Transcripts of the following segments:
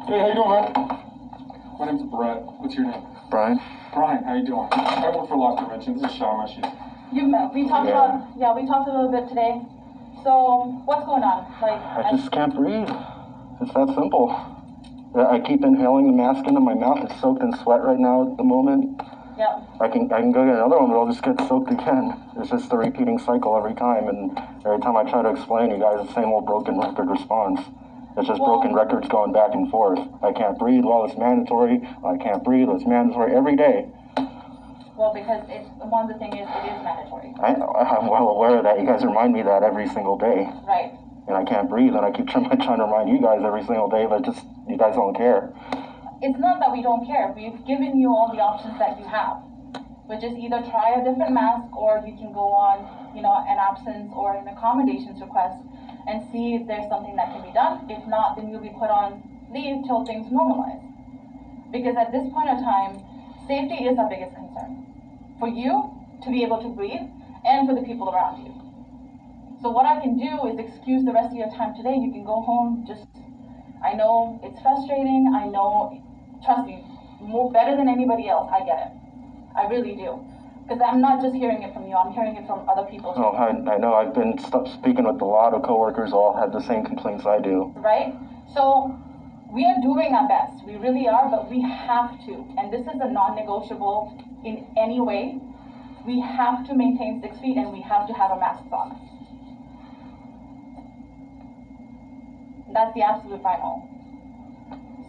Hey, how you doing, man? My name's Brett. What's your name? Brian. Brian, how you doing? I work for loss prevention. This is Sean Meshes. We talked we talked a little bit today. So what's going on? I just can't breathe. It's that simple. I keep inhaling the mask into my mouth. It's soaked in sweat right now at the moment. Yeah. I can go get another one, but I'll just get soaked again. It's just the repeating cycle every time, and every time I try to explain, you guys, the same old broken record response. It's just broken records going back and forth. I can't breathe, well, it's mandatory. I can't breathe, it's mandatory every day. Well, because one of the things is it is mandatory. I'm well aware of that. You guys remind me of that every single day. Right. And I can't breathe, and I keep trying to remind you guys every single day, but just, you guys don't care. It's not that we don't care. We've given you all the options that you have, which is either try a different mask, or you can go on, an absence or an accommodations request and see if there's something that can be done. If not, then you'll be put on leave till things normalize. Because at this point in time, safety is our biggest concern. For you to be able to breathe and for the people around you. So what I can do is excuse the rest of your time today. You can go home. I know it's frustrating. I know, trust me, better than anybody else. I get it. I really do. Because I'm not just hearing it from you. I'm hearing it from other people too. Oh, I know. I've been speaking with a lot of coworkers. All have the same complaints I do. Right? So we are doing our best. We really are, but we have to. And this is a non-negotiable in any way. We have to maintain 6 feet, and we have to have a mask on. That's the absolute final.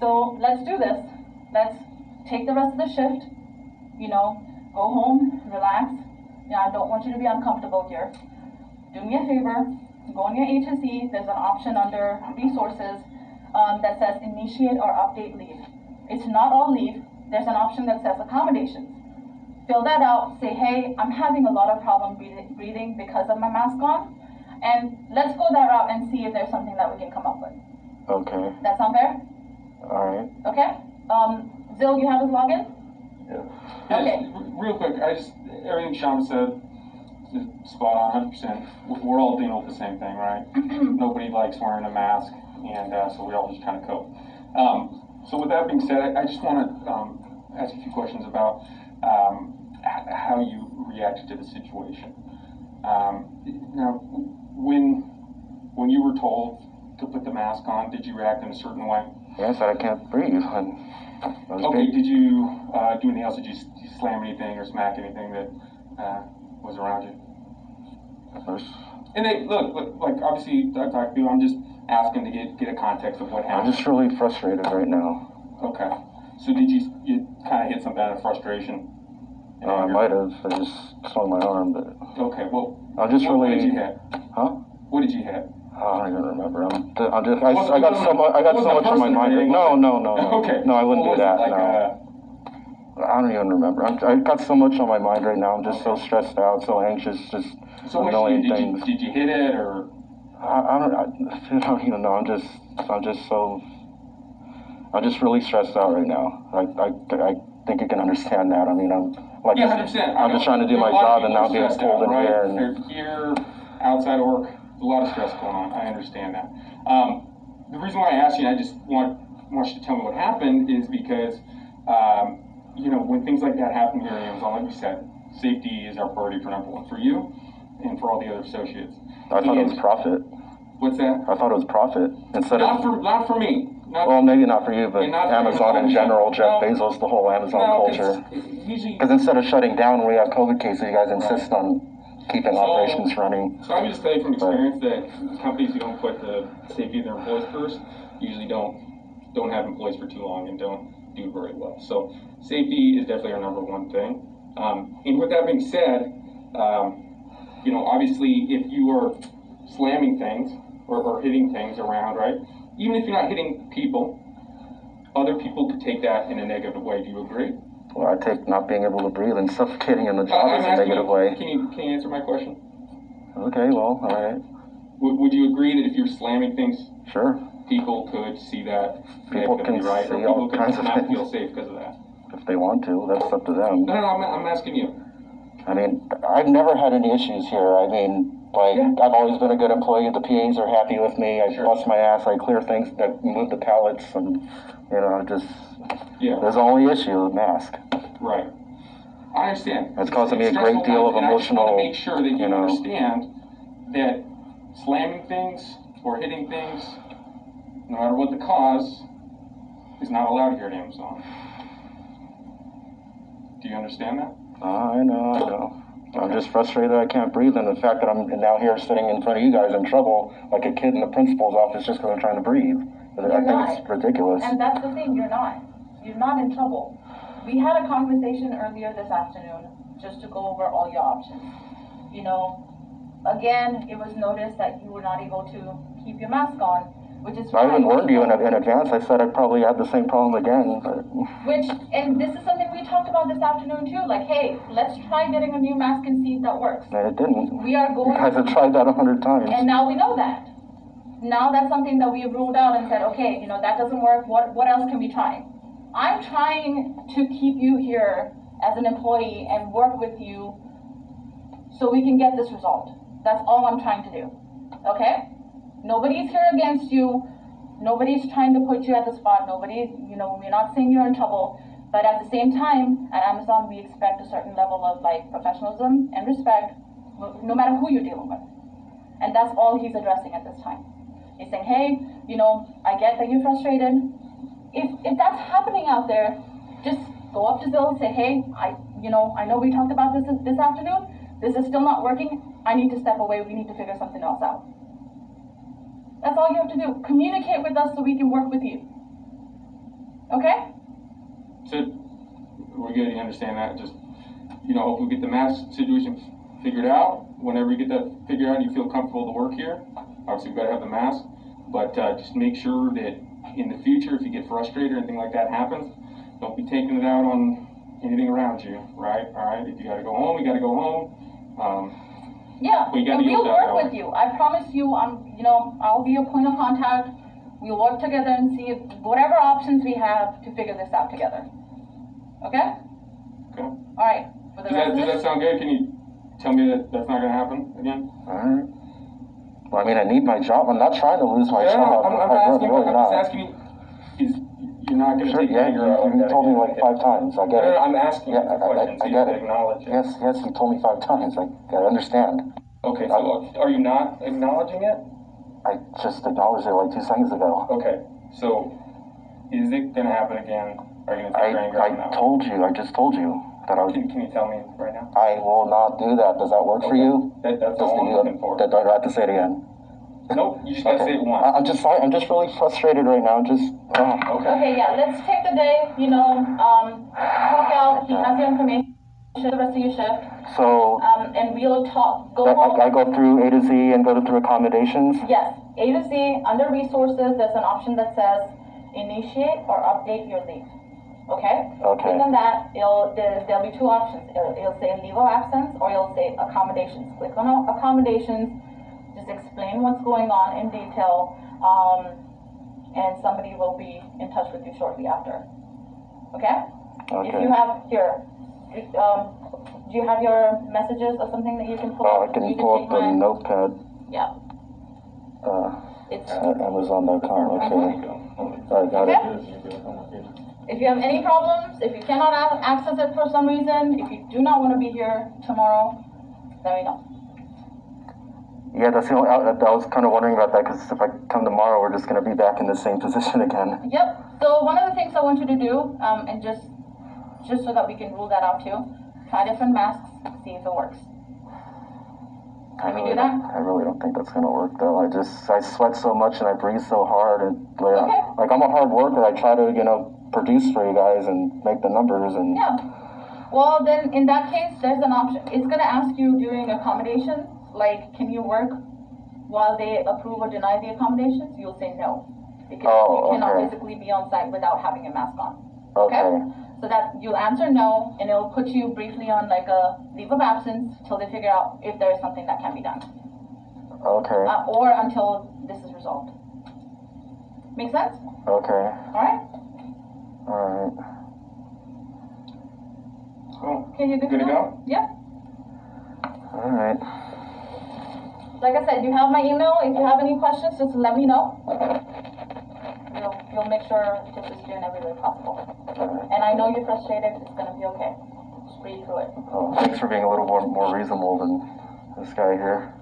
So let's do this. Let's take the rest of the shift, go home, relax. I don't want you to be uncomfortable here. Do me a favor, go on your HSE. There's an option under resources that says initiate or update leave. It's not all leave. There's an option that says accommodations. Fill that out, say, hey, I'm having a lot of problem breathing because of my mask on. And let's go that route and see if there's something that we can come up with. Okay. That sound fair? All right. Okay. Zil, you have his login? Yeah. Okay. Real quick, everything Sean said is spot on, 100%. We're all dealing with the same thing, right? Nobody likes wearing a mask, and so we all just kind of cope. So with that being said, I just want to ask a few questions about how you reacted to the situation. Now, when you were told to put the mask on, did you react in a certain way? Yeah, I said I can't breathe. Okay, did you do anything else? Did you slam anything or smack anything that was around you? And look, like obviously I talked to you, I'm just asking to get a context of what happened. I'm just really frustrated right now. Okay. So did you kind of hit something out of frustration? I might have. I just swung my arm, but... Okay, well, I'm just what really... did you hit? Huh? What did you hit? I don't even remember. I got so much on my mind. No. Okay. No, I wouldn't do that. Like I don't even remember. I got so much on my mind right now. I'm just so stressed out, so anxious, just a million things. Did you hit it or? I don't even know. I'm just really stressed out right now. I think you can understand that. I mean, I'm 100%. I'm just trying to do my job and now being pulled in here. And they're here, outside work, a lot of stress going on. I understand that. The reason why I asked you, and I just want you to tell me what happened, is because when things like that happen here in Amazon, like we said, safety is our priority for number one for you and for all the other associates. I thought it was profit. What's that? I thought it was profit instead not for me. Well, maybe not for you, but Amazon in general, Jeff Bezos, the whole Amazon culture. Because instead of shutting down when we have COVID cases, you guys insist on keeping operations running. So I would just tell you from experience that companies who don't put the safety of their employees first usually don't have employees for too long and don't do very well. So safety is definitely our number one thing. And with that being said, obviously if you are slamming things or hitting things around, right? Even if you're not hitting people, other people could take that in a negative way. Do you agree? Well, I take not being able to breathe and suffocating in the job as a negative way. Can you answer my question? Okay, well, all right. Would you agree that if you're slamming things, sure, people could see that people can right, see or all people kinds could of not things. feel safe because of that? If they want to, that's up to them. No, I'm asking you. I mean, I've never had any issues here. I mean, Like, Yeah. I've always been a good employee. The PAs are happy with me. I Sure. bust my ass. I clear things, I move the pallets, and, just, Yeah. there's the only issue, the mask. Right. I understand. It's causing me a stressful great deal of times, and I just want to emotional, make sure that you you know. understand that slamming things or hitting things, no matter what the cause, is not allowed here at Amazon. Do you understand that? I know. I'm just frustrated that I can't breathe, and the fact that I'm now here sitting in front of you guys in trouble like a kid in the principal's office just because I'm trying to breathe. I think it's ridiculous. And that's the thing, you're not. You're not in trouble. We had a conversation earlier this afternoon just to go over all your options. Again, it was noticed that you were not able to keep your mask on, which is I fine. even warned you in advance. I said I'd probably have the same problem again. But... And this is something we talked about this afternoon too. Like, hey, let's try getting a new mask and see if that works. And it didn't. We are going. You guys have tried that 100 times. And now we know that. Now that's something that we have ruled out and said, okay, that doesn't work. What else can we try? I'm trying to keep you here as an employee and work with you so we can get this resolved. That's all I'm trying to do. Okay? Nobody's here against you. Nobody's trying to put you at the spot. We're not saying you're in trouble. But at the same time, at Amazon, we expect a certain level of professionalism and respect, no matter who you're dealing with. And that's all he's addressing at this time. He's saying, hey, I get that you're frustrated. If that's happening out there, just go up to Zill and say, hey, I know we talked about this afternoon. This is still not working. I need to step away. We need to figure something else out. That's all you have to do. Communicate with us so we can work with you. Okay? So, we're good, you understand that? Just, hopefully get the mask situation figured out. Whenever you get that figured out and you feel comfortable to work here, obviously you've got to have the mask. But just make sure that in the future, if you get frustrated or anything like that happens, don't be taking it out on anything around you, right? All right, if you got to go home, you got to go home. Yeah, and we'll work with you. I promise you, I'll be your point of contact. We'll work together and see whatever options we have to figure this out together. Okay? Okay. All right. Does that sound good? Can you tell me that that's not going to happen again? All right. Well, I need my job. I'm not trying to lose my job. I'm just asking you, you're not going to take your you told me like 5 times. I get it. No, I'm asking you the question so you can acknowledge it. Yes, you told me 5 times. I understand. Okay, so are you not acknowledging it? I just acknowledged it like 2 seconds ago. Okay, so is it going to happen again? Are you going to take your anger out now? I just told you that I would. Can you tell me right now? I will not do that. Does that work for you? That's all I'm looking for. Do I have to say it again? Nope, you just got to say it once. I'm just really frustrated right now. Okay. Okay, yeah, let's take the day, talk out. He has your information, the rest of your shift. So, and we'll talk. Go home. I go through A to Z and go through accommodations? Yes, A to Z, under resources, there's an option that says initiate or update your leave. Okay? Okay. Click on that, there'll be 2 options. It'll say leave of absence or it'll say accommodations. Click on accommodations, just explain what's going on in detail, and somebody will be in touch with you shortly after. Okay? Okay. If you have do you have your messages or something that you can pull up? I can pull up the notepad. Yeah. It's Amazon.com. Okay. Alright, got it. If you have any problems, if you cannot access it for some reason, if you do not want to be here tomorrow, let me know. Yeah, that's the only. I was kind of wondering about that because if I come tomorrow, we're just going to be back in the same position again. Yep. So one of the things I want you to do, and just so that we can rule that out too, try different masks, see if it works. Can we do that? I really don't think that's going to work though. I sweat so much and I breathe so hard and Okay. like I'm a hard worker. I try to produce for you guys and make the numbers and. Yeah. Well, then in that case, there's an option. It's going to ask you during accommodations, like, can you work while they approve or deny the accommodations? You'll say no, because you cannot physically be on site without having a mask on. Okay? So that you'll answer no, and it'll put you briefly on like a leave of absence till they figure out if there is something that can be done. Okay. Or until this is resolved. Make sense? Okay. All right. Cool. Okay, you good to go? Yeah. All right. like I said, you have my email. If you have any questions, just let me know. We'll make sure to assist you in every way possible. And I know you're frustrated. It's gonna be okay. Just breathe through it. Oh, thanks for being a little more reasonable than this guy here.